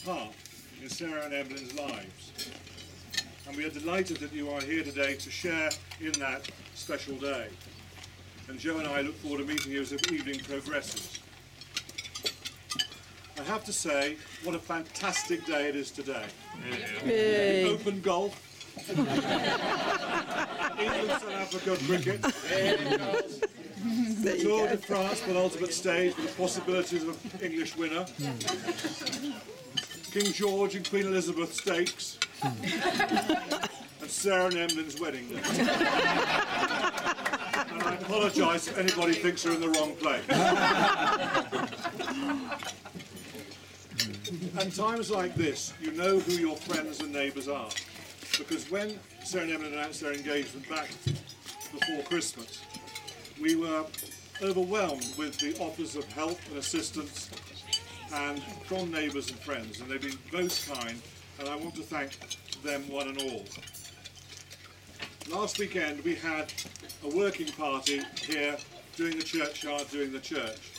part in Sarah and Emlyn's lives. And we are delighted that you are here today to share in that special day. And Joe and I look forward to meeting you as the evening progresses. I have to say, what a fantastic day it is today. The Open Golf, England-South Africa cricket, Tour de France, penultimate stage with the possibilities of an English winner, King George and Queen Elizabeth stakes, and Sarah and Emlyn's wedding day. And I apologise if anybody thinks they're in the wrong place. At times like this, you know who your friends and neighbours are. Because when Sarah and Emlyn announced their engagement back before Christmas, we were overwhelmed with the offers of help and assistance and from neighbours and friends, and they've been most kind, and I want to thank them one and all. Last weekend we had a working party here doing the churchyard, doing the church.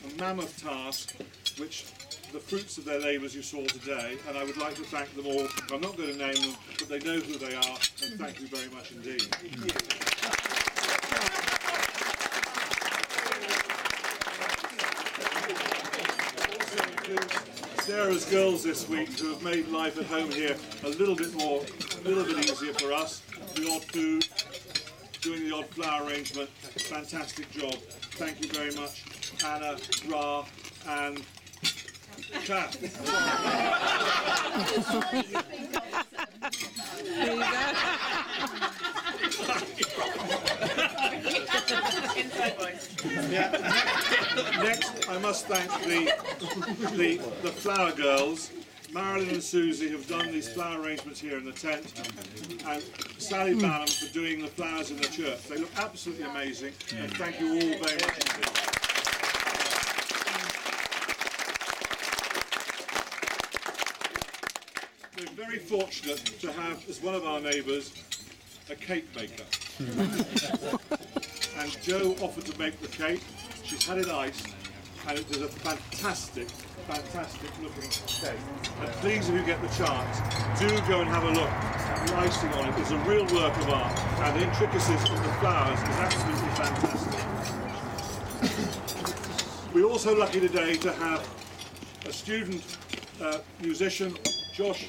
A mammoth task, which the fruits of their labours you saw today, and I would like to thank them all. I'm not going to name them, but they know who they are, and thank you very much indeed. Also includes Sarah's girls this week, who have made life at home here a little bit easier for us. The odd food, doing the odd flower arrangement, fantastic job. Thank you very much, Anna, Ra, and Kat. There you go. Next, I must thank the flower girls. Marilyn and Susie have done these flower arrangements here in the tent, and Sally Bannum for doing the flowers in the church. They look absolutely amazing, and thank you all very much indeed. We're very fortunate to have, as one of our neighbours, a cake maker. And Jo offered to make the cake. She's had it iced, and it was a fantastic looking cake. And please, if you get the chance, do go and have a look at the icing on it. It's a real work of art, and the intricacies of the flowers is absolutely fantastic. We're also lucky today to have a student musician, Josh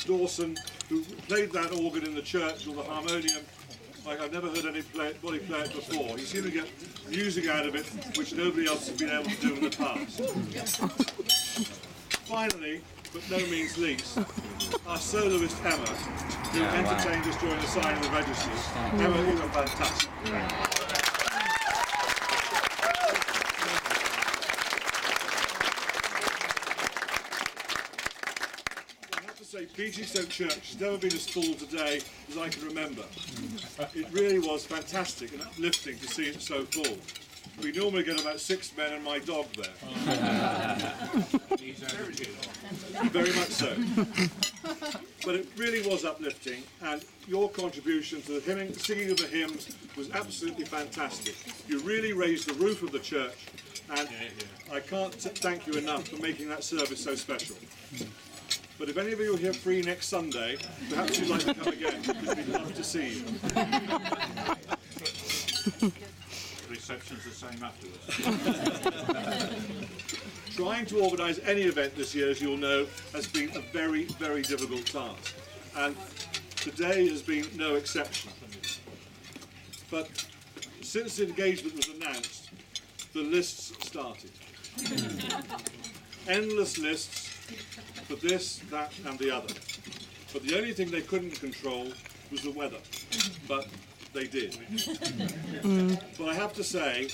Dawson, who played that organ in the church, or the harmonium, like I've never heard anybody play it before. You seem to get music out of it which nobody else has been able to do in the past. Finally, but no means least, our soloist Emma, who entertained us during the signing of the registers. Emma, you were fantastic. PG Stoke Church has never been as full today as I can remember. It really was fantastic and uplifting to see it so full. We normally get about 6 men and my dog there. Very much so. But it really was uplifting, and your contribution to the singing of the hymns was absolutely fantastic. You really raised the roof of the church, and I can't thank you enough for making that service so special. But if any of you are here free next Sunday, perhaps you'd like to come again, because we'd love to see you. The reception's the same afterwards. Trying to organise any event this year, as you'll know, has been a very, very difficult task. And today has been no exception. But since the engagement was announced, the lists started. Endless lists for this, that and the other. But the only thing they couldn't control was the weather. But they did. But I have to say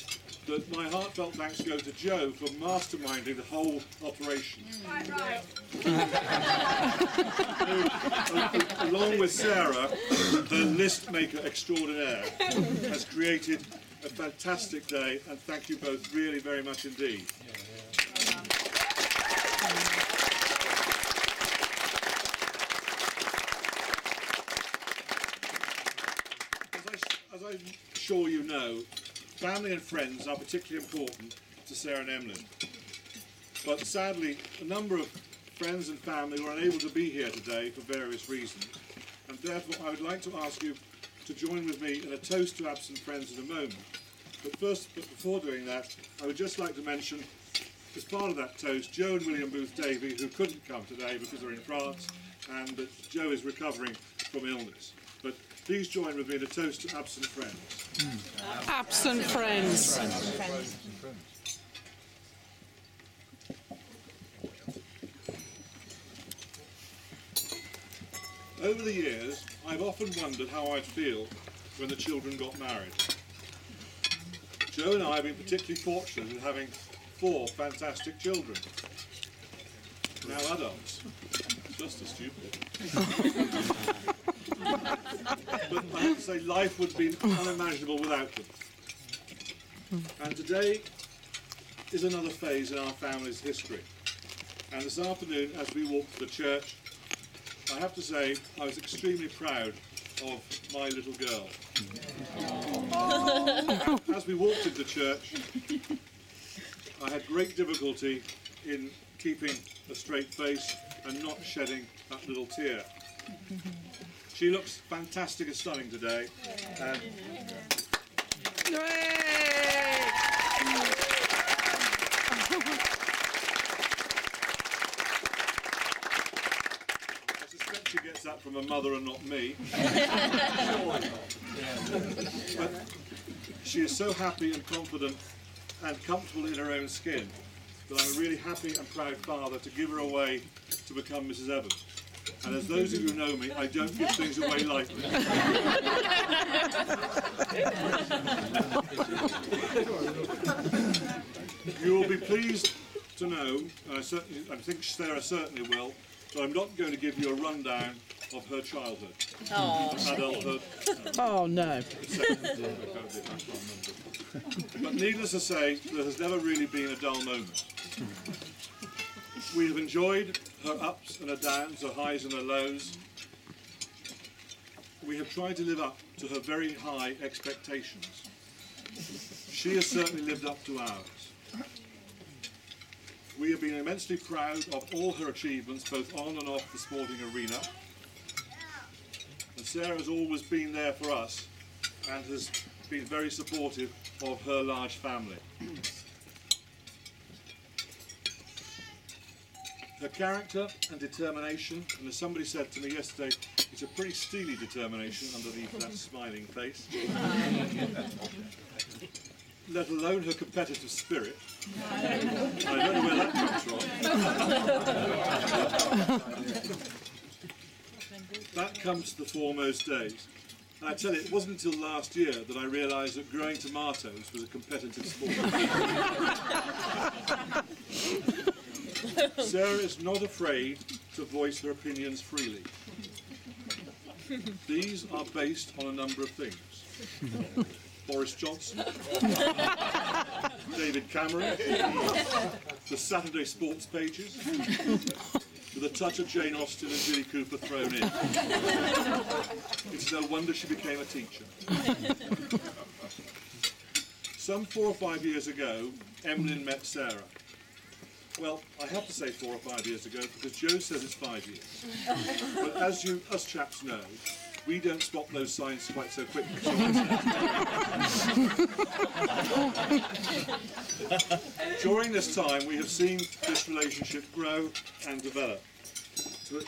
that my heartfelt thanks go to Jo for masterminding the whole operation. Along with Sarah, the list maker extraordinaire, has created a fantastic day, and thank you both really very much indeed. As I'm sure you know, family and friends are particularly important to Sarah and Emlyn. But sadly, a number of friends and family were unable to be here today for various reasons, and therefore I would like to ask you to join with me in a toast to absent friends in a moment. But before doing that, I would just like to mention, as part of that toast, Joe and William Booth Davy, who couldn't come today because they're in France, and that Joe is recovering from illness. But please join with me in a toast to absent friends. Absent friends. Over the years, I've often wondered how I'd feel when the children got married. Joe and I have been particularly fortunate in having 4 fantastic children, now adults, just as stupid. But I have to say, life would be unimaginable without them. And today is another phase in our family's history. And this afternoon, as we walked to the church, I have to say I was extremely proud of my little girl. As we walked into church, I had great difficulty in keeping a straight face and not shedding that little tear. She looks fantastic and stunning today. And I suspect she gets that from her mother and not me. But she is so happy and confident and comfortable in her own skin that I'm a really happy and proud father to give her away to become Mrs. Evans. And as those of you who know me, I don't give things away lightly. You will be pleased to know, and I think Sarah certainly will, that I'm not going to give you a rundown of her childhood, adulthood. Oh no. But needless to say, there has never really been a dull moment. We have enjoyed her ups and her downs, her highs and her lows. We have tried to live up to her very high expectations. She has certainly lived up to ours. We have been immensely proud of all her achievements, both on and off the sporting arena. And Sarah has always been there for us and has been very supportive of her large family. Her character and determination, and as somebody said to me yesterday, it's a pretty steely determination underneath that smiling face. Let alone her competitive spirit. I don't know where that comes from. That comes to the foremost days. And I tell you, it wasn't until last year that I realised that growing tomatoes was a competitive sport. Sarah is not afraid to voice her opinions freely. These are based on a number of things. Boris Johnson, David Cameron, the Saturday sports pages, with a touch of Jane Austen and Billy Cooper thrown in. It's no wonder she became a teacher. Some 4 or 5 years ago, Emlyn met Sarah. Well, I have to say 4 or 5 years ago because Joe says it's 5 years. But as us chaps know, we don't spot those signs quite so quickly. During this time, we have seen this relationship grow and develop. So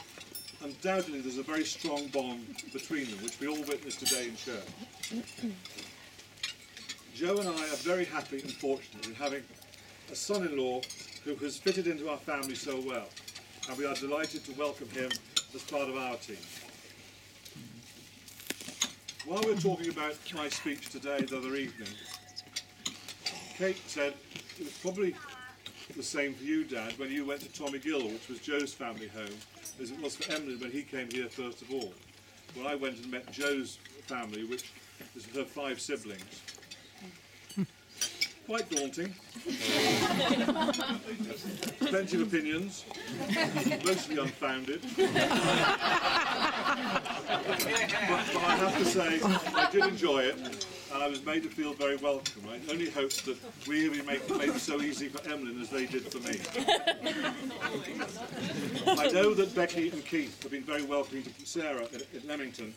undoubtedly, there's a very strong bond between them, which we all witnessed today in church. Joe and I are very happy and fortunate in having a son-in-law who has fitted into our family so well, and we are delighted to welcome him as part of our team. While we're talking about my speech today, the other evening, Kate said it was probably the same for you, Dad, when you went to Tommy Gill, which was Joe's family home, as it was for Emily when he came here first of all. When I went and met Joe's family, which is her 5 siblings. Quite daunting. Plenty of opinions, mostly unfounded. But I have to say, I did enjoy it, and I was made to feel very welcome. I only hope that we have made it so easy for Emlyn as they did for me. I know that Becky and Keith have been very welcoming to Sarah in Leamington,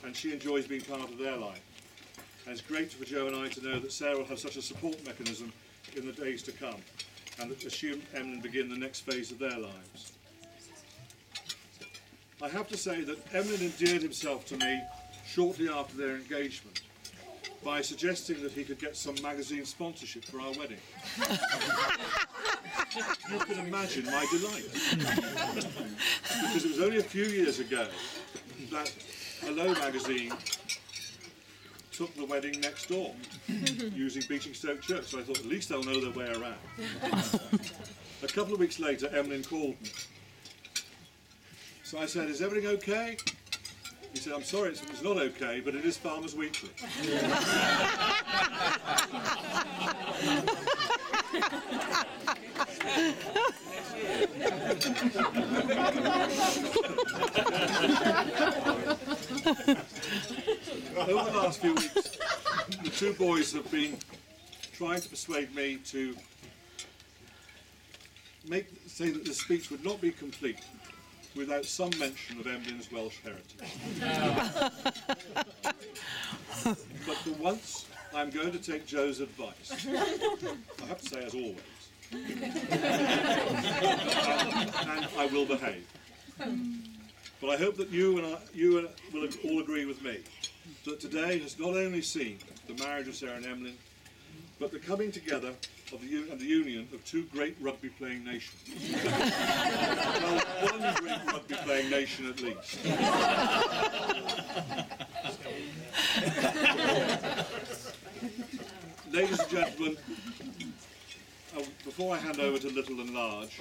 and she enjoys being part of their life. And it's great for Jo and I to know that Sarah will have such a support mechanism in the days to come, and that she and Emlyn begin the next phase of their lives. I have to say that Emlyn endeared himself to me shortly after their engagement by suggesting that he could get some magazine sponsorship for our wedding. You can imagine my delight. Because it was only a few years ago that Hello magazine took the wedding next door using Beechingstoke Church, so I thought at least they'll know their way around. A couple of weeks later, Emlyn called me. So I said, "Is everything okay?" He said, "I'm sorry, it's not okay, but it is Farmers Weekly." Over the last few weeks, the two boys have been trying to persuade me to say that the speech would not be complete without some mention of Emlyn's Welsh heritage. But for once, I'm going to take Jo's advice. I have to say, as always. And I will behave. But I hope that you will all agree with me that today has not only seen the marriage of Sarah and Emlyn, but the coming together of the union of two great rugby-playing nations. Well, one great rugby-playing nation at least. Ladies and gentlemen, before I hand over to Little and Large,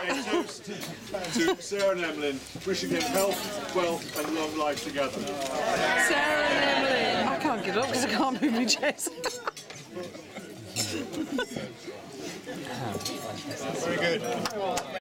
in a toast to Sarah and Emlyn, wishing them health, wealth and long life together. Sarah and Emily. I can't get up because I can't move my chest. Very good.